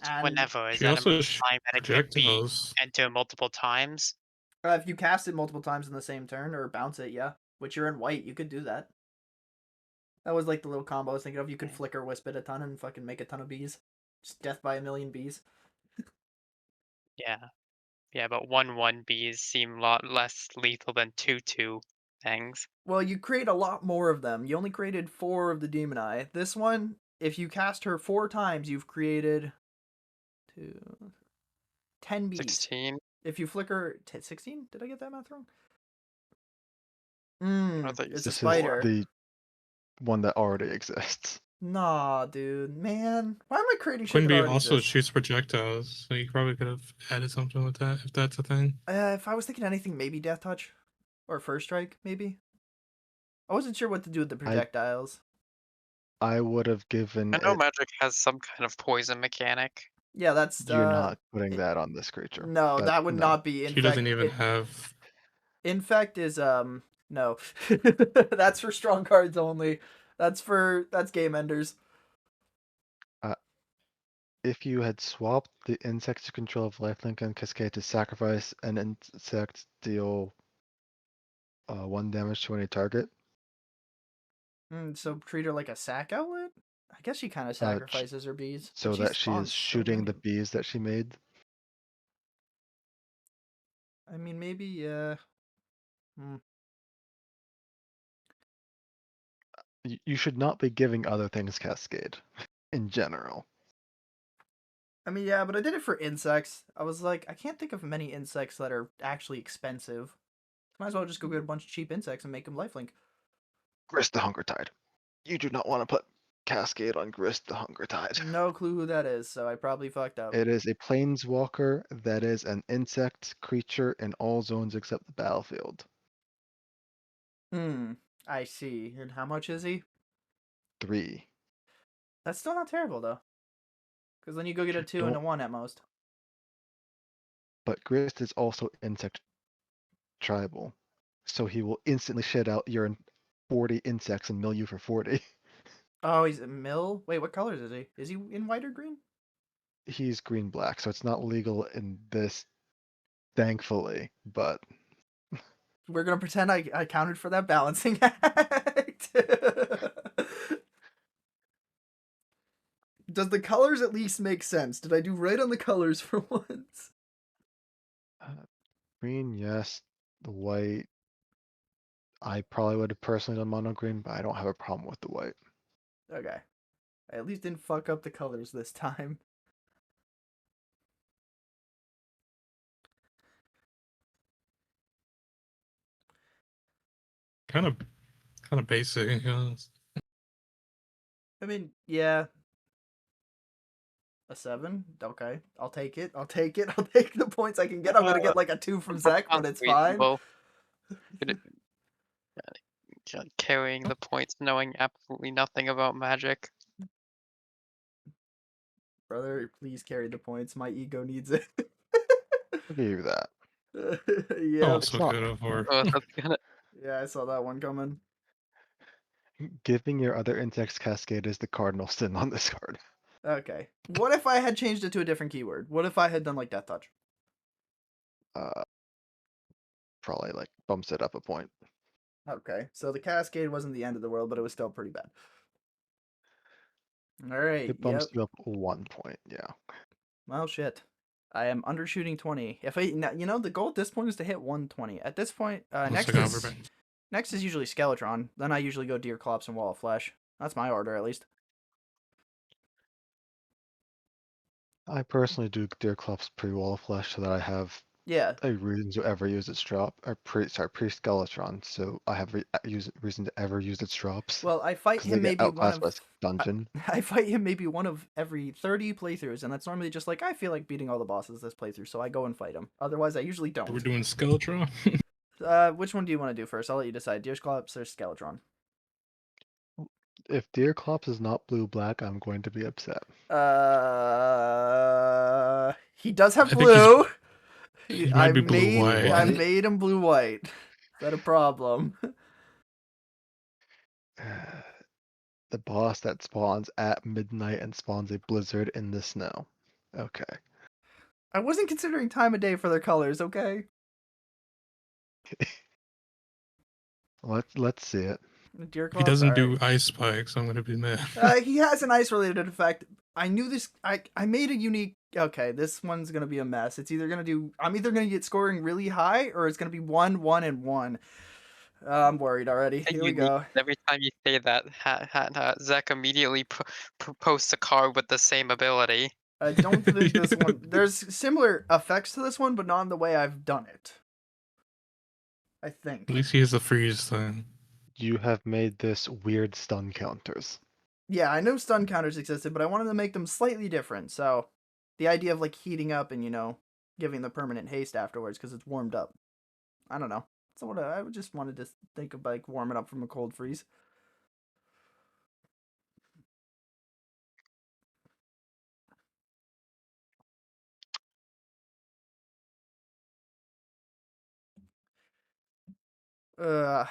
And Whenever is She that a also shoots time that it can be projectiles. enter multiple times? if you cast it multiple times in the same turn or bounce it, yeah, which you're in white, you could do that. That was like the little combo I was thinking of. You could flicker wisp it a ton and fucking make a ton of bees. Just death by a million bees. Yeah. Yeah, but 1/1 bees seem a lot less lethal than 2/2 things. Well, you create a lot more of them. You only created 4 of the Demon Eye. This one, if you cast her 4 times, you've created 10 bees. 16. If you flicker 16, did I get that math wrong? I thought you It's said a this spider. is the one that already exists. Nah, dude, man, why am I creating shit Queen that Bee already also exists? shoots projectiles, so you probably could have added something with that if that's a thing. If I was thinking anything, maybe Death Touch, or First Strike, maybe. I wasn't sure what to do with the projectiles. I would have given I know it. Magic has some kind of poison mechanic. Yeah, that's You're not putting that on this creature. No, that would not be. She doesn't even have. Infect is no. That's for strong cards only. That's game enders. If you had swapped the insect to control of lifelink and cascade to sacrifice an insect, deal 1 damage to any target. So treat her like a sack outlet. I guess she kind of sacrifices her bees, so but she that she is spawns so shooting the many. bees that she made. I mean, maybe yeah. You should not be giving other things cascade in general. I mean, yeah, but I did it for insects. I was like, I can't think of many insects that are actually expensive. Might as well just go get a bunch of cheap insects and make them lifelink. Grist the Hunger Tide. You do not want to put cascade on Grist the Hunger Tide. No clue who that is, so I probably fucked up. It is a planeswalker that is an insect creature in all zones except the battlefield. I see. And how much is he? 3. That's still not terrible though. Because then you go get a 2 and a 1 at most. But Grist is also insect tribal, so he will instantly shit out your 40 insects and mill you for 40. Oh, he's a mill? Wait, what colors is he? Is he in white or green? He's green-black, so it's not legal in this, thankfully, but We're gonna pretend I counted for that balancing act. Does the colors at least make sense? Did I do right on the colors for once? Green, yes. The white, I probably would have personally done mono green, but I don't have a problem with the white. Okay. I at least didn't fuck up the colors this time. Kind of basic. I mean, yeah. A 7? Okay. I'll take it. I'll take it. I'll take the points I can get. I'm gonna get like a 2 from Zach, but Sounds it's fine. reasonable. Good- Carrying the points, knowing absolutely nothing about magic. Brother, please carry the points. My ego needs it. I'll give you that. Yeah. Also not- could have, or Oh, that's gonna. Yeah, I saw that one coming. Giving your other insects cascade is the cardinal sin on this card. Okay. What if I had changed it to a different keyword? What if I had done like Death Touch? Probably like bumps it up a point. Okay. So the Cascade wasn't the end of the world, but it was still pretty bad. Alright, It bumps yep. you up 1 point, yeah. Well, shit. I am undershooting 20. If I, you know, the goal at this point is to hit 120. At this point, looks next like is Overband. next is usually Skeletron. Then I usually go Deer Clops and Wall of Flesh. That's my order, at least. I personally do Deer Clops pre-wall of flesh so that I have Yeah. a reason to ever use its drop, or pre-Skeletron, so I have reason to ever use its drops. Well, I fight 'Cause they him get maybe one outclassed of by dungeon. I fight him maybe one of every 30 playthroughs, and that's normally just like I feel like beating all the bosses this playthrough, so I go and fight him. Otherwise, I usually We're don't. doing Skeletron. Which one do you want to do first? I'll let you decide. Deer Clops or Skeletron? If Deer Clops is not blue-black, I'm going to be upset. He does have I think blue. he might be blue-white. I made him blue white. Is that a problem? The boss that spawns at midnight and spawns a blizzard in the snow. Okay. I wasn't considering time of day for their colors. Okay. Let's see it. Deer If he Clops. doesn't do alright. ice spikes, I'm gonna be mad. He has an ice related effect. I knew this. I made a unique. Okay, this one's gonna be a mess. It's either gonna do. I'm either gonna get scoring really high, or it's gonna be 1, 1, and 1. I'm worried already. Here we go. Every time you say that, Zach immediately posts a card with the same ability. I don't think this one. There's similar effects to this one, but not in the way I've done it. I think. At least he has the freeze thing. You have made this weird stun counters. Yeah, I know stun counters existed, but I wanted to make them slightly different. So, the idea of like heating up and giving the permanent haste afterwards because it's warmed up. I don't know. So what I just wanted to think of like warming up from a cold freeze. Uh,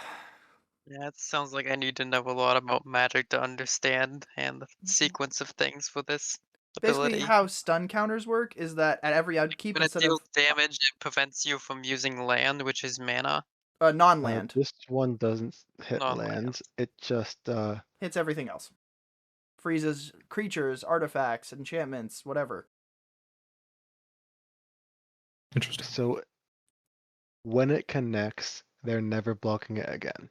Yeah, it sounds like I need to know a lot about magic to understand and the Mm-hmm. sequence of things for this basically, ability. how stun counters work is that at every upkeep, When it instead deals of damage, it prevents you from using land, which is mana. non-land, This one doesn't hit Non-land. lands. It just hits everything else. Freezes creatures, artifacts, enchantments, whatever. Interesting. so when it connects, they're never blocking it again.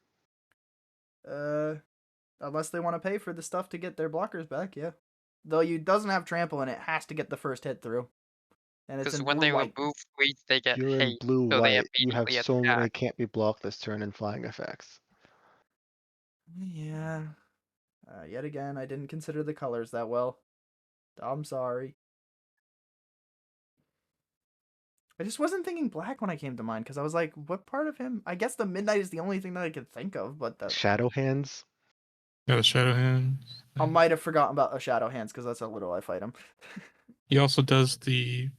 Unless they want to pay for the stuff to get their blockers back, yeah. Though you doesn't have trample and it has to get the first hit through. And it's Because in when they blue-white. remove freeze, they get You're in haste, blue so they white. You have immediately so many attack. can't be blocked this turn and flying effects. Yeah. Yet again, I didn't consider the colors that well. I'm sorry. I just wasn't thinking black when I came to mind because I was like, what part of him? I guess the midnight is the only thing that I could think of, but Shadow hands. Got a shadow hand. I might have forgotten about a shadow hands because that's how little I fight him. He also does the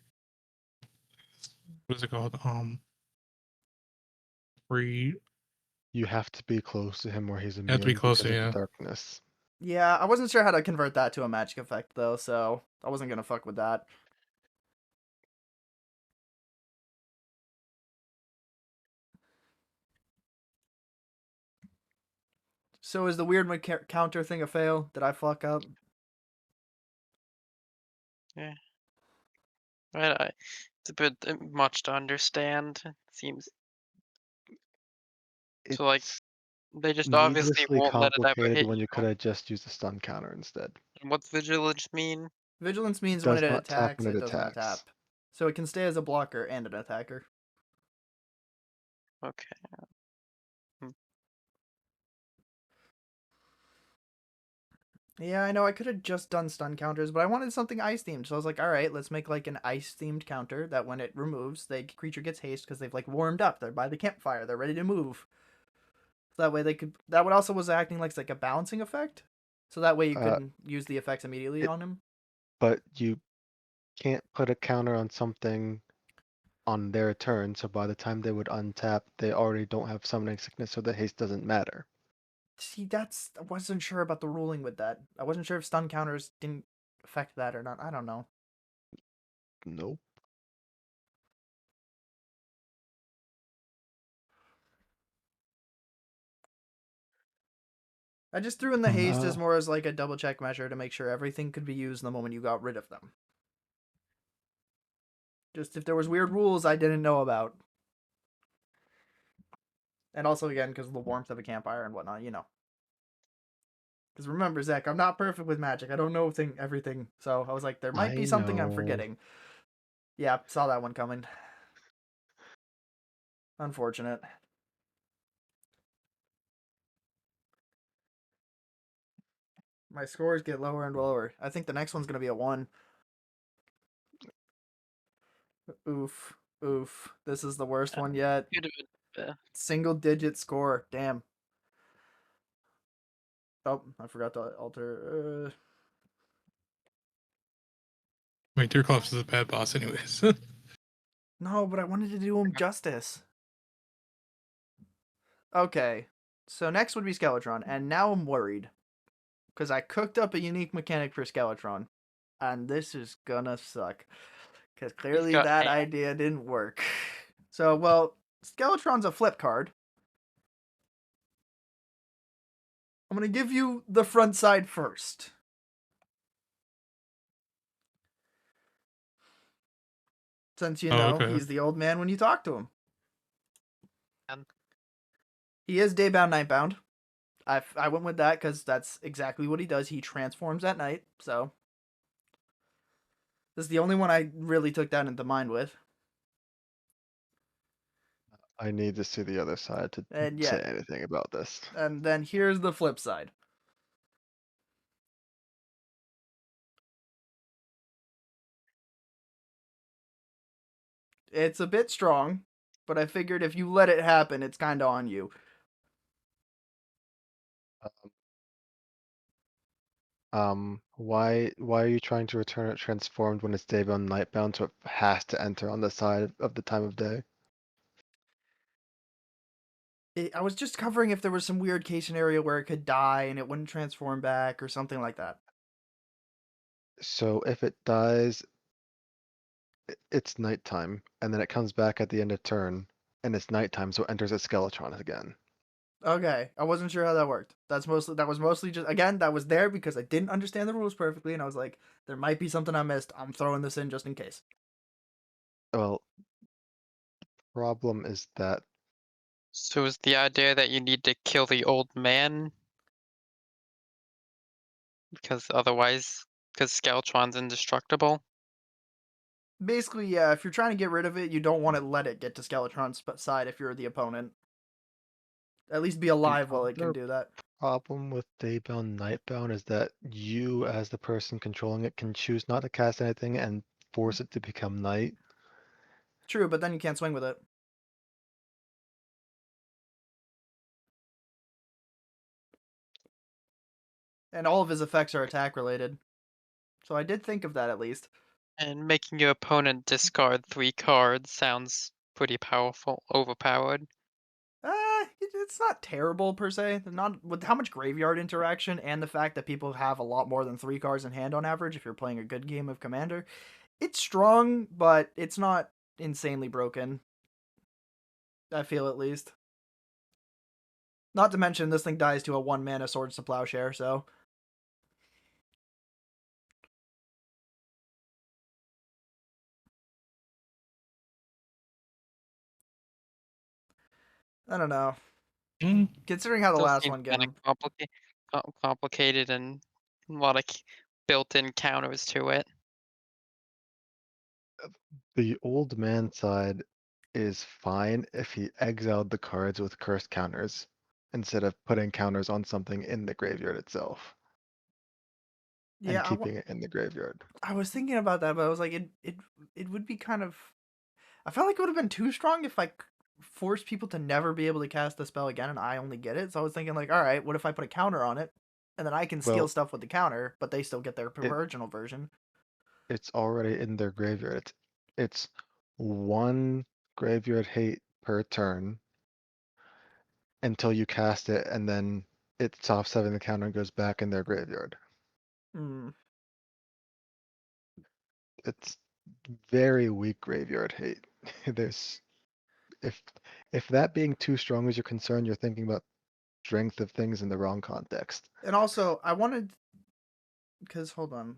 what is it called? Free. You have to be close to him where he's have immune to be closer, because of yeah. the darkness. Yeah, I wasn't sure how to convert that to a magic effect though, so I wasn't gonna fuck with that. So is the weird counter thing a fail? Did I fuck up? Yeah. It's a bit much to understand. It seems so like It's they just obviously needlessly won't let it ever complicated hit when you. you could have just used a stun counter instead. And what's vigilance mean? Vigilance means when Does it not tap attacks, when it it doesn't attacks. untap. So it can stay as a blocker and an attacker. Okay. Hmm. Yeah, I know. I could have just done stun counters, but I wanted something ice themed. So I was like, all right, let's make like an ice themed counter that when it removes, the creature gets haste because they've like warmed up. They're by the campfire. They're ready to move. So that way they could. That would also was acting like a balancing effect. So that way you Uh, could use the effects immediately it, on him. but you can't put a counter on something on their turn, so by the time they would untap, they already don't have summoning sickness, so the haste doesn't matter. See, I wasn't sure about the ruling with that. I wasn't sure if stun counters didn't affect that or not. I don't know. Nope. I just threw in the haste as Uh, more as like a double check measure to make sure everything could be used the moment you got rid of them. Just if there was weird rules I didn't know about. And also, again, because of the warmth of a campfire and whatnot, you know. Because remember, Zach, I'm not perfect with magic. I don't know everything. So I was like, there might be I something I'm know. forgetting. Yeah, saw that one coming. Unfortunate. My scores get lower and lower. I think the next one's going to be a 1. Oof. Oof. This is the worst one yet. Could have been, Single digit score. Damn. Oh, I forgot to alter. Wait, Deerclops is a bad boss, anyways. No, but I wanted to do him justice. Okay. So next would be Skeletron, and now I'm worried. Because I cooked up a unique mechanic for Skeletron. And this is gonna suck. Because he's clearly got that hand. idea didn't work. So, well, Skeletron's a flip card. I'm gonna give you the front side first. Since you Oh, know okay. he's the old man when you talk to him. And He is daybound, nightbound. I went with that because that's exactly what he does. He transforms at night, so this is the only one I really took that into mind with. I need to see the other side to And yeah, say anything about this. and then here's the flip side. It's a bit strong, but I figured if you let it happen, it's kind of on you. Why are you trying to return it transformed when it's daybound nightbound, so it has to enter on the side of the time of day? I was just covering if there was some weird case scenario where it could die and it wouldn't transform back or something like that. So if it dies, it's nighttime, and then it comes back at the end of turn, and it's nighttime, so it enters as Skeletron again. Okay, I wasn't sure how that worked. That was mostly just again that was there because I didn't understand the rules perfectly, and I was like, there might be something I missed. I'm throwing this in just in case. Well, problem is that so is the idea that you need to kill the old man because Skeletron's indestructible. Basically, yeah, if you're trying to get rid of it, you don't want to let it get to Skeletron's side if you're the opponent. At least be the alive while it can other do that. problem with daybound nightbound is that you, as the person controlling it, can choose not to cast anything and force it to become night. True, but then you can't swing with it. And all of his effects are attack related. So I did think of that at least. And making your opponent discard 3 cards sounds pretty powerful, overpowered. It's not terrible per se. Not with how much graveyard interaction and the fact that people have a lot more than 3 cards in hand on average if you're playing a good game of Commander. It's strong, but it's not insanely broken. I feel at least. Not to mention, this thing dies to a 1-mana Swords to Plowshare, so... I don't know. Mm, Considering how the Still last seems one kind gave of complicated and a lot of built-in counters to it. The old man side is fine if he exiled the cards with cursed counters instead of putting counters on something in the graveyard itself and Yeah, keeping it in the graveyard. I was thinking about that, but I was like, it would be kind of... I felt like it would have been too strong if I forced people to never be able to cast the spell again and I only get it. So I was thinking like, all right, what if I put a counter on it? And then I can steal Well, stuff with the counter, but they still get their it original version. it's already in their graveyard. It's one graveyard hate per turn until you cast it, and then it stops having the counter and goes back in their graveyard. Hmm. It's very weak graveyard hate. There's if if that being too strong is your concern, you're thinking about strength of things in the wrong context. And also, I wanted... Because, hold on.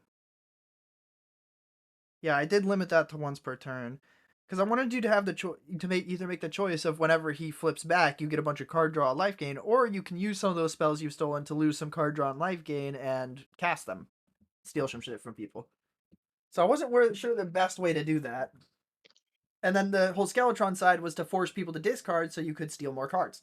Yeah, I did limit that to once per turn. Because I wanted you to have the choice to either make the choice of whenever he flips back, you get a bunch of card draw, life gain, or you can use some of those spells you've stolen to lose some card draw and life gain and cast them, steal some shit from people. So I wasn't sure the best way to do that. And then the whole Skeletron side was to force people to discard so you could steal more cards.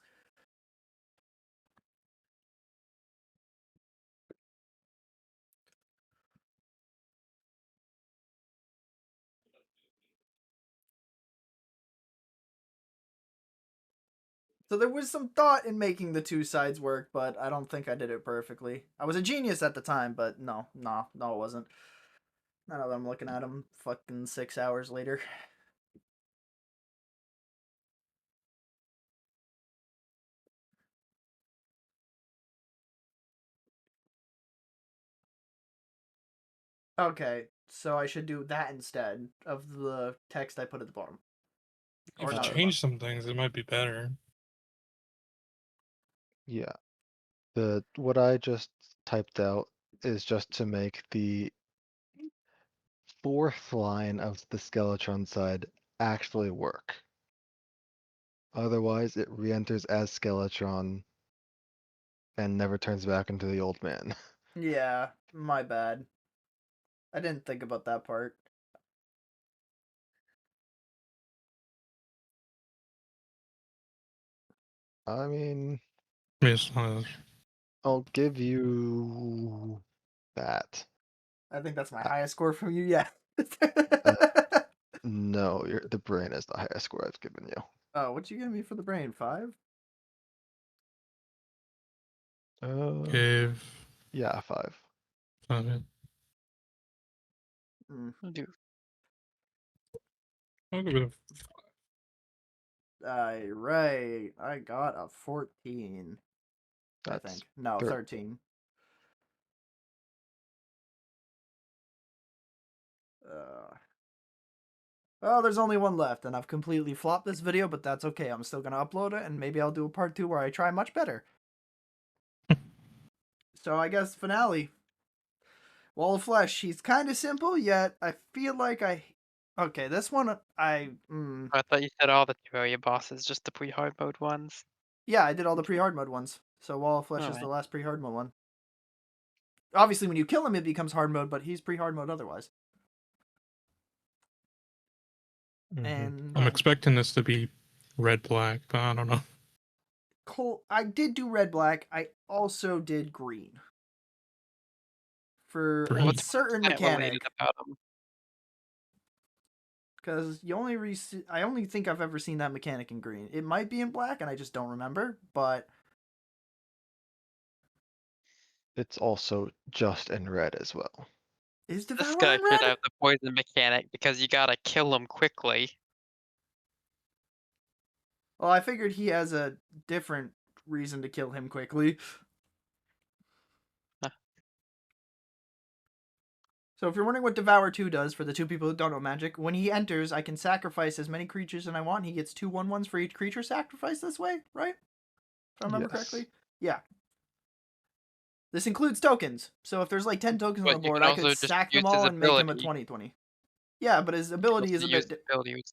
So there was some thought in making the two sides work, but I don't think I did it perfectly. I was a genius at the time, but no, it wasn't. Now that I'm looking at them fucking 6 hours later. Okay, so I should do that instead of the text I put at the bottom. Or if you not at the bottom. change some things, it might be better. Yeah. The what I just typed out is just to make the fourth line of the Skeletron side actually work. Otherwise, it re-enters as Skeletron and never turns back into the old man. Yeah, my bad. I didn't think about that part. I mean, I mean, it's not I'll give you that. I think that's my Uh, highest score from you yet. No, the brain is the highest score I've given you. Oh, what'd you give me for the brain? 5? give. Yeah, 5. Uh, Mm. Dude, I'll give it Right. I got a 14. I That's think. No, 13. Well, there's only one left, and I've completely flopped this video, but that's okay. I'm still gonna upload it, and maybe I'll do a part 2 where I try much better. So I guess finale. Wall of Flesh. He's kind of simple, yet I feel like Okay, this one I thought you said all the Terraria bosses, just the pre-hard mode ones. Yeah, I did all the pre-hard mode ones. So Wall of Flesh is the Alright. last pre-hard mode one. Obviously, when you kill him, it becomes hard mode, but he's pre-hard mode otherwise. And I'm expecting this to be red black, but I don't know. I did do red black. I also did green for Green. a What's certain Kinda related mechanic. about them. Because I only think I've ever seen that mechanic in green. It might be in black, and I just don't remember. But It's also just in red as well. is This Devour guy in should red? have the poison mechanic because you gotta kill him quickly. Well, I figured he has a different reason to kill him quickly. Huh. So if you're wondering what Devour 2 does, for the 2 people who don't know Magic, when he enters, I can sacrifice as many creatures as I want. He gets 2/1/1s for each creature sacrificed this way, right? if I remember Yes. correctly. Yeah. This includes tokens. So if there's like 10 tokens on But the you board, can I also could just stack them use his all and make him a ability. 20/20. Yeah, but his You can ability also is a use bit. his ability which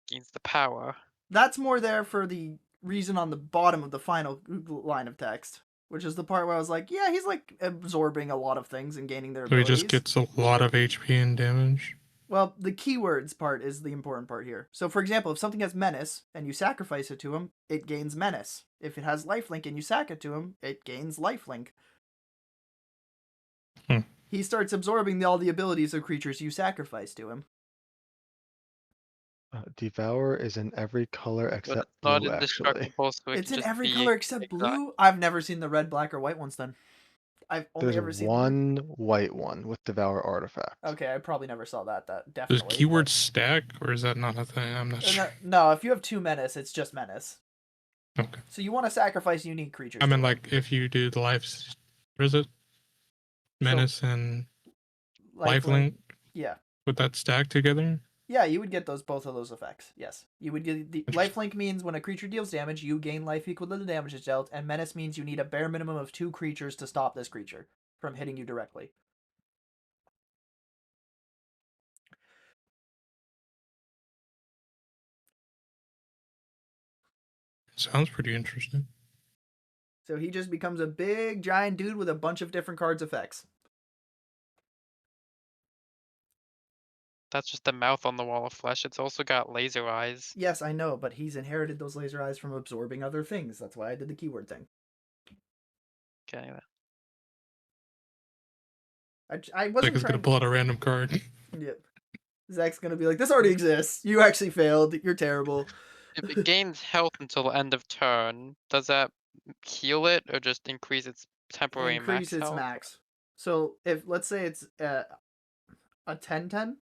gains the power. That's more there for the reason on the bottom of the final line of text, which is the part where I was like, yeah, he's like absorbing a lot of things and gaining their So he abilities. just gets a lot of HP and damage. Well, the keywords part is the important part here. So, for example, if something has menace and you sacrifice it to him, it gains menace. If it has lifelink and you sack it to him, it gains lifelink. Hmm. He starts absorbing all the abilities of creatures you sacrifice to him. Devour is in every color But except it's not blue, actually. indestructible, so it It's can in just every be color except exact. blue. I've never seen the red, black, or white ones then. I've only There's ever seen one white one with Devour artifact. Okay, I probably never saw that. Does Definitely. keywords stack, or is that not a thing? I'm not sure. No, if you have 2 menace, it's just menace. Okay. So you want to sacrifice unique creatures. I to mean, him. like, if you do the what is it? Menace and lifelink, Yeah. would that stack together? Yeah, you would get both of those effects. Yes, you would get the Interesting. lifelink means when a creature deals damage, you gain life equal to the damage it's dealt, and menace means you need a bare minimum of 2 creatures to stop this creature from hitting you directly. Sounds pretty interesting. So he just becomes a big giant dude with a bunch of different cards effects. That's just the mouth on the wall of flesh. It's also got laser eyes. Yes, I know, but he's inherited those laser eyes from absorbing other things. That's why I did the keyword thing. Okay. I Like, wasn't it's gonna trying. pull out a random card. Yep. Zach's gonna be like, "This already exists. You actually failed. You're terrible." If it gains health until the end of turn, does that heal it or just increase its temporary Increase max its health? max. So if let's say it's a 10/10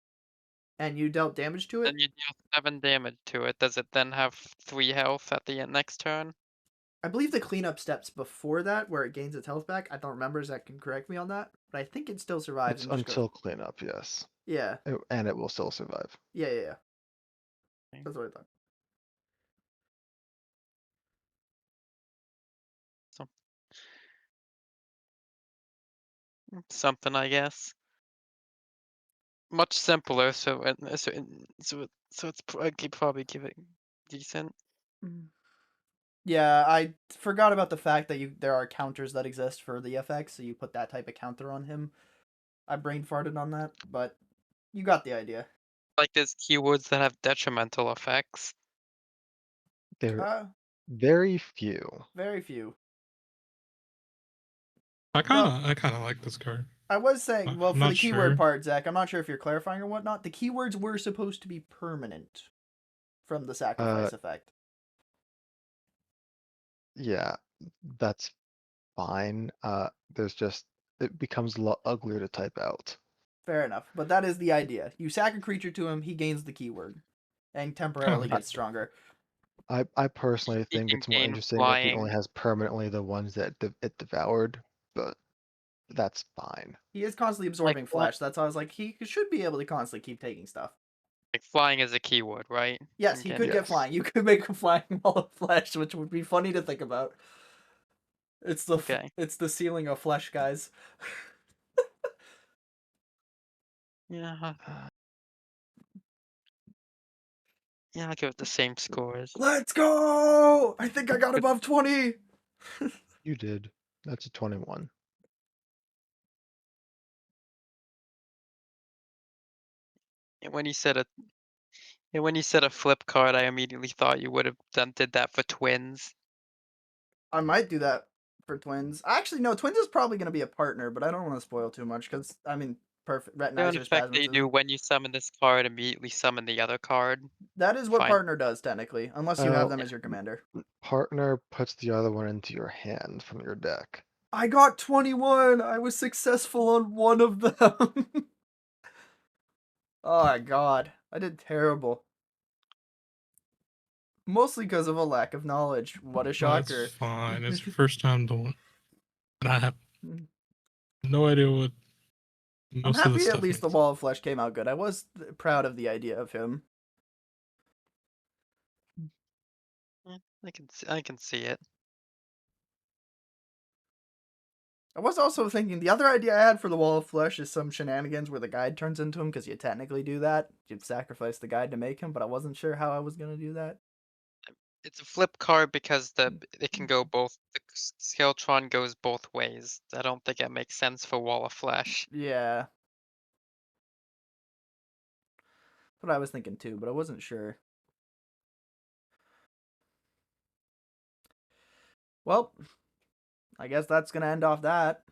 and you dealt damage to it, Then you deal 7 damage to it. Does it then have 3 health at the next turn? I believe the cleanup steps before that, where it gains its health back. I don't remember. Zach can correct me on that, but I think it still survives. It's And just until goes. cleanup, yes. Yeah, And it will still survive. yeah. That's what I thought. Something, I guess. Much simpler, so it's I could probably give it decent. Yeah, I forgot about the fact that there are counters that exist for the FX, so you put that type of counter on him. I brain farted on that, but you got the idea. Like there's keywords that have detrimental effects. There very few. Very few. I kind of like this card. I was saying, well, I'm for not the keyword sure. part, Zach, I'm not sure if you're clarifying or whatnot. The keywords were supposed to be permanent from the sacrifice effect. Yeah, that's fine. There's just it becomes a lot uglier to type out. Fair enough, but that is the idea. You sack a creature to him, he gains the keyword, and temporarily Okay. gets stronger. I personally He think can it's more gain interesting if he flying. only has permanently the ones that it devoured, but that's fine. He is constantly absorbing flesh. That's why I was like, he should be able to constantly keep taking stuff. Like flying is a keyword, right? Yes, he could Yes. get flying. You could make him flying wall of flesh, which would be funny to think about. It's the ceiling of flesh, guys. Yeah. Yeah, I'll give it the same scores. Let's go! I think I got above 20. You did. That's a 21. And when you said a flip card, I immediately thought you would have did that for twins. I might do that for twins. Actually, no, twins is probably going to be a partner, but I don't want to spoil too much because, I mean, perfect. The Retinizer's effect they do Spasmatism. when you summon this card, immediately summon the other card. That is what Fine. partner does, technically, unless you have them as your commander. Partner puts the other one into your hand from your deck. I got 21! I was successful on one of them! Oh my god. I did terrible. Mostly because of a lack of knowledge. What a shocker. That's fine. It's your first time doing, and I have no idea what I'm most of the happy stuff at least the means. Wall of Flesh came out good. I was proud of the idea of him. I can see it. I was also thinking the other idea I had for the Wall of Flesh is some shenanigans where the guide turns into him, because you technically do that. You'd sacrifice the guide to make him, but I wasn't sure how I was gonna do that. It's a flip card because it can go both. The Skeletron goes both ways. I don't think it makes sense for Wall of Flesh. Yeah. That's what I was thinking too, but I wasn't sure. Well, I guess that's gonna end off that.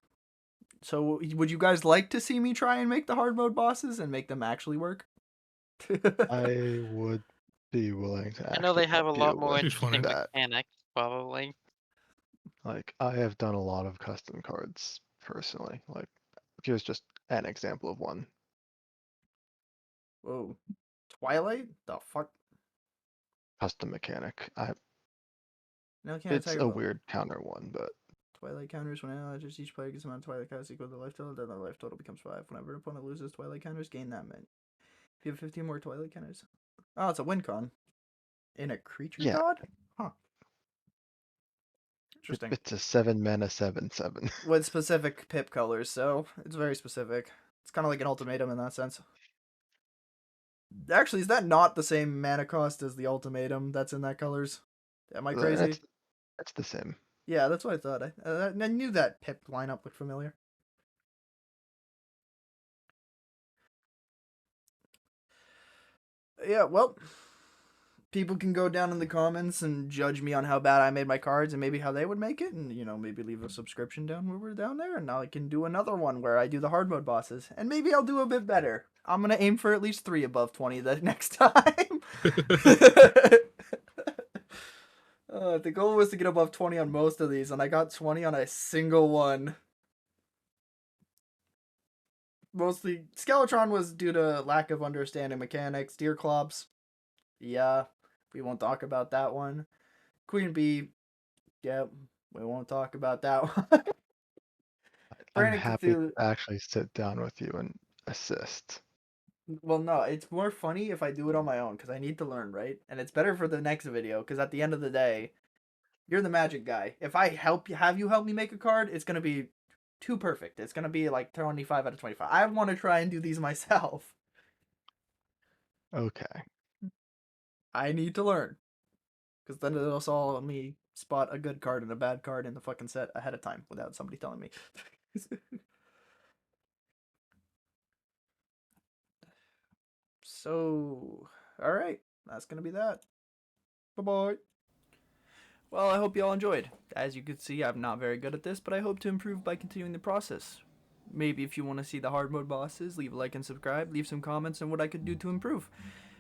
So, would you guys like to see me try and make the hard mode bosses and make them actually work? I would be willing to I know they actually have a help lot you more with Be funny. interesting that. mechanics, probably. Like, I have done a lot of custom cards personally. Like, here's just an example of one. Whoa. Twilight? The fuck? Custom mechanic. No, I can't It's talk a about weird counter one, but Twilight counters when analyzes each player gets amount of Twilight counters equal to the life total, then the life total becomes 5. Whenever an opponent loses Twilight counters, gain that many. If you have 15 more Twilight counters. Oh, it's a win con. In a creature yeah, god? Huh. Interesting. it's a 7-mana 7/7. With specific pip colors, so it's very specific. It's kind of like an ultimatum in that sense. Actually, is that not the same mana cost as the ultimatum that's in that colors? Am I crazy? That's the same. Yeah, that's what I thought. I knew that pip lineup looked familiar. Yeah, well, people can go down in the comments and judge me on how bad I made my cards and maybe how they would make it, and maybe leave a subscription down where we're down there, and now I can do another one where I do the hard mode bosses, and maybe I'll do a bit better. I'm gonna aim for at least 3 above 20 the next time. The goal was to get above 20 on most of these, and I got 20 on a single one. Mostly, Skeletron was due to lack of understanding mechanics. Deerclops, yeah, we won't talk about that one. Queen Bee, yeah, we won't talk about that one. I'm Frantic happy Cthulhu, to actually sit down with you and assist. well, no, it's more funny if I do it on my own, because I need to learn, right? And it's better for the next video, because at the end of the day, you're the magic guy. If I have you help me make a card, it's gonna be too perfect. It's gonna be like 25 out of 25. I want to try and do these myself. Okay. I need to learn, because then it'll all me spot a good card and a bad card in the fucking set ahead of time without somebody telling me. So, all right, that's gonna be that. Bye bye. Well, I hope you all enjoyed. As you can see, I'm not very good at this, but I hope to improve by continuing the process. Maybe if you want to see the hard mode bosses, leave a like and subscribe, leave some comments on what I could do to improve.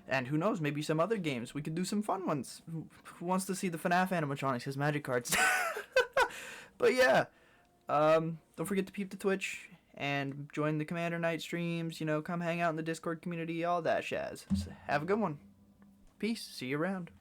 And who knows, maybe some other games. We could do some fun ones. Who wants to see the FNAF animatronics, his magic cards? But yeah, don't forget to peep the Twitch and join the Commander Night streams. Come hang out in the Discord community, all that shaz. So have a good one. Peace. See you around.